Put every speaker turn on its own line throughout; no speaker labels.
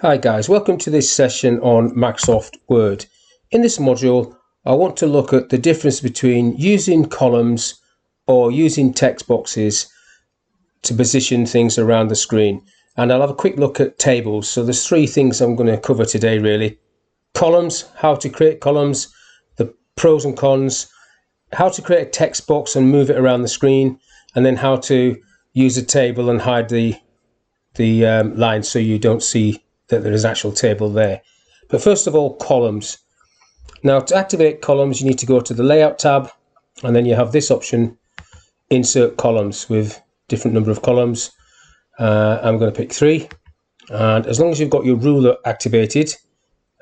Hi guys, welcome to this session on Microsoft Word. In this module, I want to look at the difference between using columns or using text boxes to position things around the screen. And I'll have a quick look at tables. So there's three things I'm going to cover today really. Columns, how to create columns, the pros and cons, how to create a text box and move it around the screen, and then how to use a table and hide the lines so you don't see that there is an actual table there. But first of all, columns. Now to activate columns, you need to go to the Layout tab, and then you have this option, Insert Columns, with different number of columns. I'm going to pick 3, and as long as you've got your ruler activated,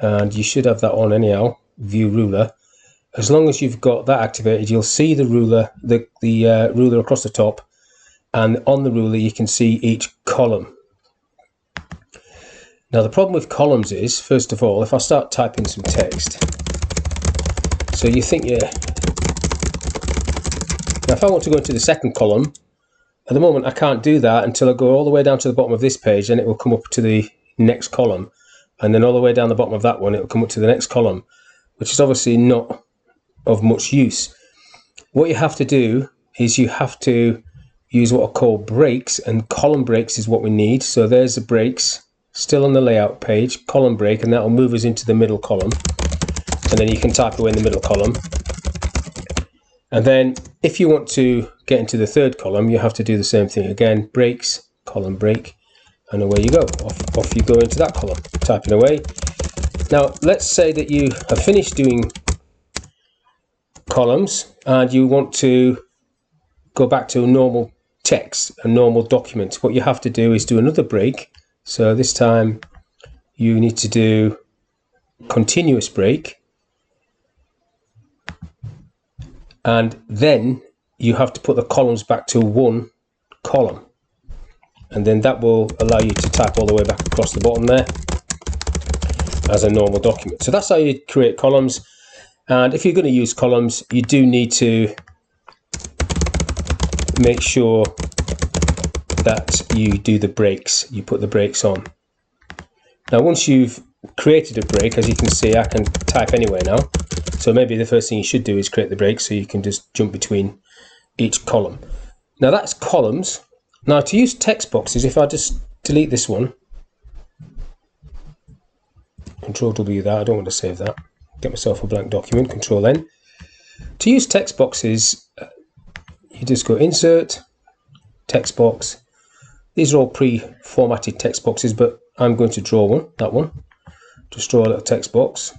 and you should have that on anyhow, View Ruler. As long as you've got that activated, you'll see the ruler, the ruler across the top, and on the ruler you can see each column. Now the problem with columns is, first of all, if I start typing some text, so you think, now if I want to go into the second column, at the moment I can't do that until I go all the way down to the bottom of this page, and it will come up to the next column, and then all the way down the bottom of that one it will come up to the next column, which is obviously not of much use. What you have to do is you have to use what are called breaks, and column breaks is what we need. So there's the breaks, still on the layout page, column break, and that will move us into the middle column, and then you can type away in the middle column. And then if you want to get into the third column, you have to do the same thing again, breaks, column break, and away you go, off you go into that column, typing away. Now let's say that you have finished doing columns and you want to go back to a normal text, a normal document. What you have to do is do another break. So this time you need to do continuous break, and then you have to put the columns back to one column, and then that will allow you to type all the way back across the bottom there as a normal document. So that's how you create columns. And if you're going to use columns, you do need to make sure that you do the breaks, you put the breaks on. Now once you've created a break, as you can see, I can type anywhere now, so maybe the first thing you should do is create the break so you can just jump between each column. Now that's columns. Now to use text boxes, if I just delete this one, Control W that, I don't want to save that, get myself a blank document, Control N. To use text boxes, you just go Insert, Text Box. These are all pre-formatted text boxes, but I'm going to draw one, that one. Just draw a little text box.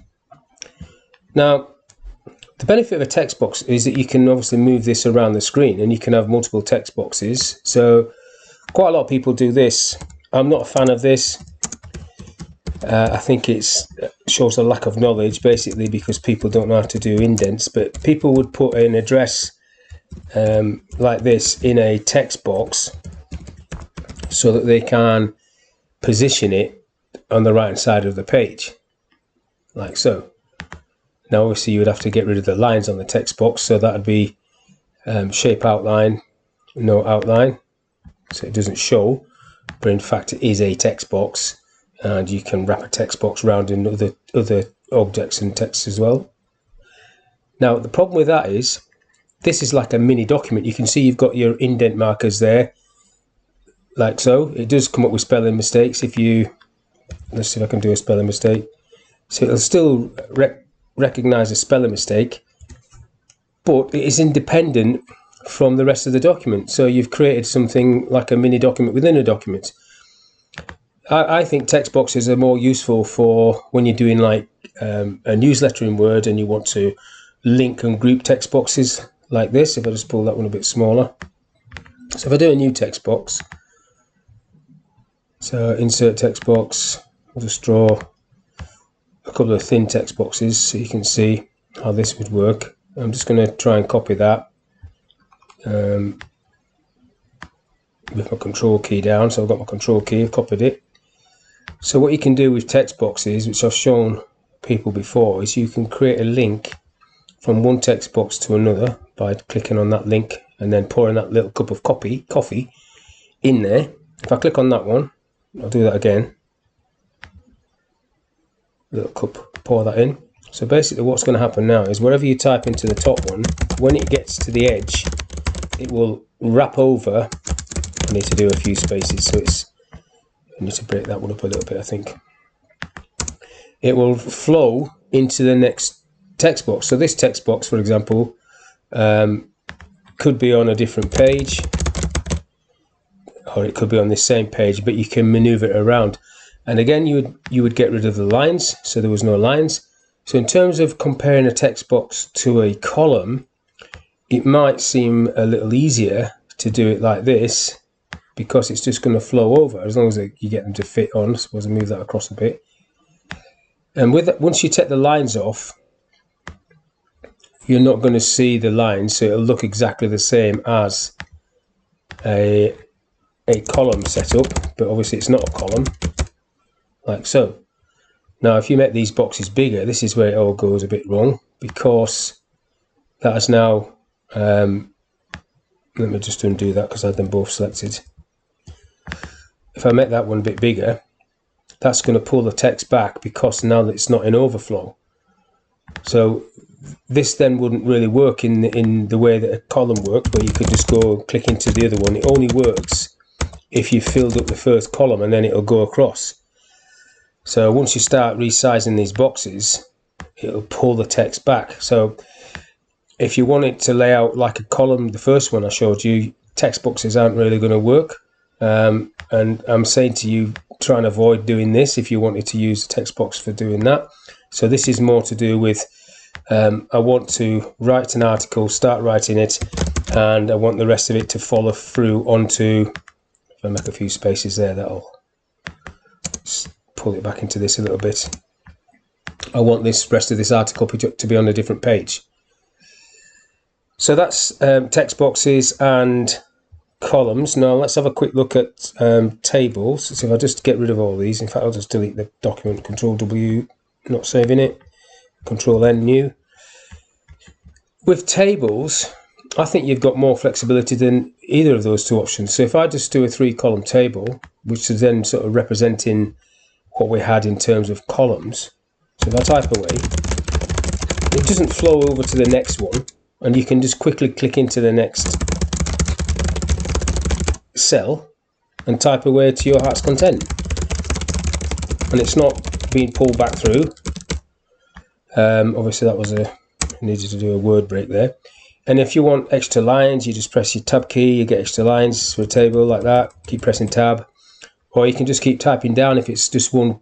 Now, the benefit of a text box is that you can obviously move this around the screen, and you can have multiple text boxes. So quite a lot of people do this. I'm not a fan of this. I think it shows a lack of knowledge, basically, because people don't know how to do indents. But people would put an address like this in a text box so that they can position it on the right hand side of the page, like so. Now obviously you would have to get rid of the lines on the text box, so that would be shape outline, no outline, so it doesn't show, but in fact it is a text box, and you can wrap a text box around in other objects and text as well. Now the problem with that is this is like a mini document. You can see you've got your indent markers there, like so. It does come up with spelling mistakes if you, let's see if I can do a spelling mistake. So it'll still recognize a spelling mistake, but it is independent from the rest of the document. So you've created something like a mini document within a document. I think text boxes are more useful for when you're doing like a newsletter in Word and you want to link and group text boxes like this. If I just pull that one a bit smaller. So if I do a new text box, so insert text box, I'll just draw a couple of thin text boxes so you can see how this would work. I'm just going to try and copy that with my control key down. So I've got my control key, I've copied it. So what you can do with text boxes, which I've shown people before, is you can create a link from one text box to another by clicking on that link and then pouring that little cup of coffee in there. If I click on that one, I'll do that again. little cup, pour that in. So basically what's going to happen now is wherever you type into the top one, when it gets to the edge, it will wrap over. I need to do a few spaces, so I need to break that one up a little bit, I think. It will flow into the next text box. So this text box, for example, could be on a different page, or it could be on this same page, but you can maneuver it around. And again, you would get rid of the lines, so there was no lines. So in terms of comparing a text box to a column, it might seem a little easier to do it like this, because it's just going to flow over as long as you get them to fit on. Suppose I move that across a bit. And with that, once you take the lines off, you're not going to see the lines, so it'll look exactly the same as a column setup, but obviously it's not a column, like so. Now if you make these boxes bigger, this is where it all goes a bit wrong, because that is now, let me just undo that because I had them both selected. If I make that one a bit bigger, that's going to pull the text back, because now that it's not in overflow. So this then wouldn't really work in the way that a column works, where you could just go click into the other one. It only works if you filled up the first column, and then it'll go across. So once you start resizing these boxes, it'll pull the text back. So if you want it to lay out like a column, the first one I showed you, text boxes aren't really going to work. And I'm saying to you, try and avoid doing this if you wanted to use the text box for doing that. So this is more to do with, I want to write an article, start writing it, and I want the rest of it to follow through onto, if I make a few spaces there, that'll pull it back into this a little bit. I want this rest of this article to be on a different page. So that's text boxes and columns. Now let's have a quick look at tables. So if I just get rid of all these, in fact I'll just delete the document, Control W, not saving it, Control N, new. With tables, I think you've got more flexibility than either of those two options. So if I just do a 3-column table, which is then sort of representing what we had in terms of columns, so if I type away, it doesn't flow over to the next one, and you can just quickly click into the next cell and type away to your heart's content, and it's not being pulled back through. Obviously that was needed to do a word break there. And if you want extra lines, you just press your tab key, you get extra lines for a table like that. Keep pressing tab, or you can just keep typing down if it's just one.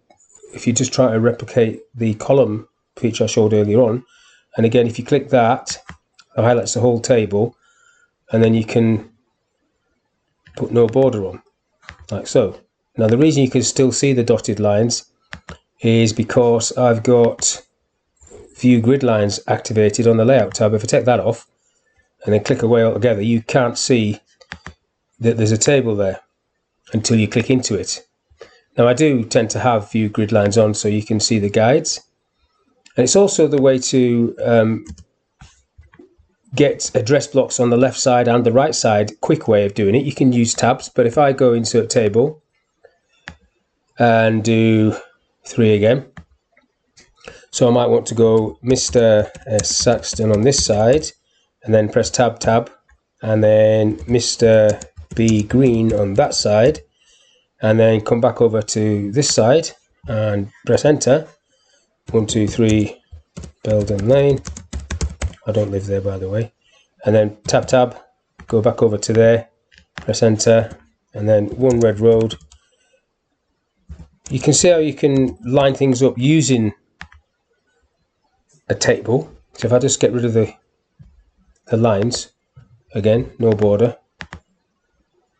If you just try to replicate the column feature I showed earlier on, and again if you click that, it highlights the whole table, and then you can put no border on, like so. Now the reason you can still see the dotted lines is because I've got view grid lines activated on the layout tab. If I take that off and then click away altogether, you can't see that there's a table there until you click into it. Now I do tend to have view grid lines on so you can see the guides, and it's also the way to get address blocks on the left side and the right side. Quick way of doing it. You can use tabs, but if I go insert table and do 3 again, so I might want to go Mr. Saxton on this side, and then press tab, and then Mr. B. Green on that side, and then come back over to this side and press enter. 1, 2, 3, Belden Lane. I don't live there, by the way. And then tab, go back over to there, press enter, and then 1 Red Road. You can see how you can line things up using a table. So if I just get rid of the lines, again, no border.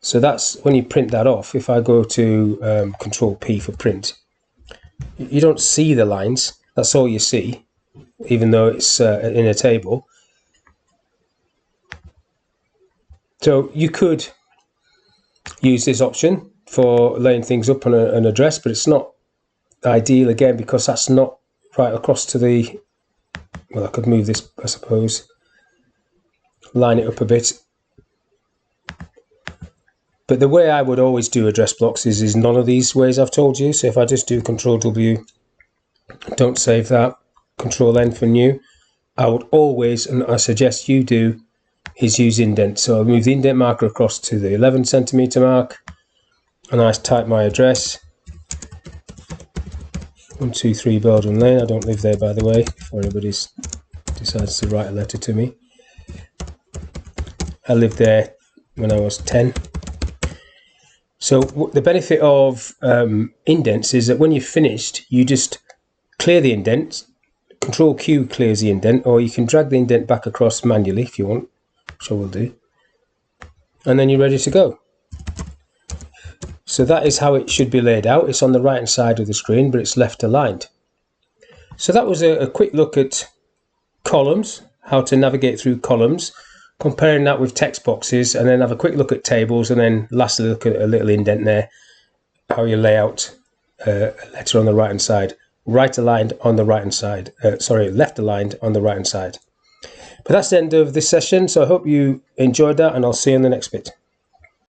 So that's when you print that off. If I go to Control P for print, you don't see the lines. That's all you see, even though it's in a table. So you could use this option for laying things up on an address, but it's not ideal, again, because that's not right across to the, well, I could move this, I suppose, line it up a bit. But the way I would always do address blocks is none of these ways I've told you. So if I just do Control W Don't save that. Control N for new. I would always, and I suggest you do, is use indent. So I'll move the indent marker across to the 11 centimeter mark, and I type my address, 123 Belgium Lane. I don't live there, by the way, before anybody decides to write a letter to me. I lived there when I was 10. So the benefit of indents is that when you've finished, you just clear the indent. Control Q clears the indent, or you can drag the indent back across manually if you want, which I will do. And then you're ready to go. So that is how it should be laid out. It's on the right hand side of the screen, but it's left aligned. So that was a quick look at columns, how to navigate through columns, comparing that with text boxes, and then have a quick look at tables, and then lastly look at a little indent there, how you lay out a letter on the right hand side, right aligned on the right hand side, left aligned on the right hand side. But that's the end of this session, so I hope you enjoyed that, and I'll see you in the next bit.